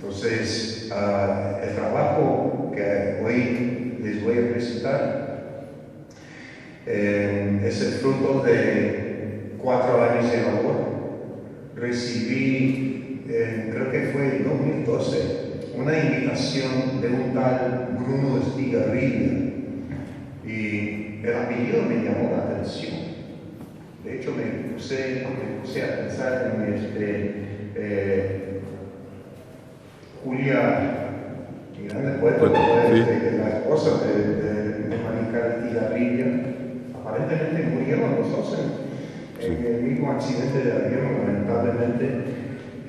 Entonces, el trabajo que hoy les voy a presentar es el fruto de 4 años de labor. Recibí, creo que fue en 2012, una invitación de un tal Bruno Estigarribia, y el apellido me llamó la atención. De hecho, me puse a pensar en Julia Miranda Puerto, la esposa de Manica Estigarribia. Aparentemente murieron los dos en el mismo accidente de avión, lamentablemente.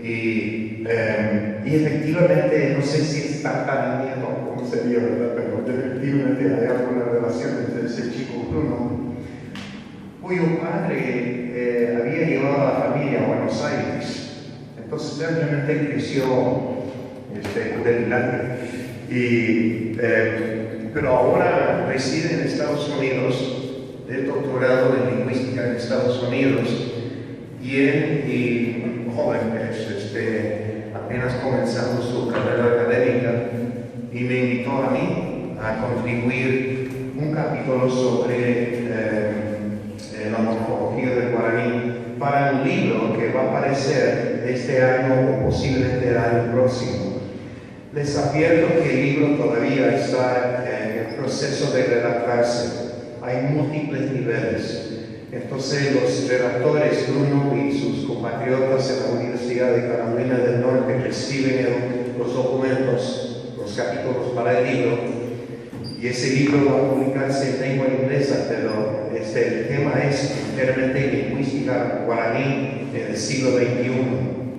Y efectivamente, no sé si es tan nieto como sería, ¿verdad? Pero efectivamente hay alguna relación entre ese chico Bruno, cuyo padre había llevado a la familia a Buenos Aires. Entonces realmente creció pero ahora reside en Estados Unidos, de doctorado en lingüística en Estados Unidos, y joven, apenas comenzando su carrera académica, y me invitó a mí a contribuir un capítulo sobre la morfología del guaraní para un libro que va a aparecer este año o posiblemente el año próximo. Les advierto que el libro todavía está en el proceso de redactarse. Hay múltiples niveles. Entonces los redactores, Bruno y sus compatriotas en la Universidad de Carolina del Norte, reciben los documentos, los capítulos para el libro, y ese libro va a publicarse en lengua inglesa, pero el tema es enteramente lingüística guaraní en el siglo XXI.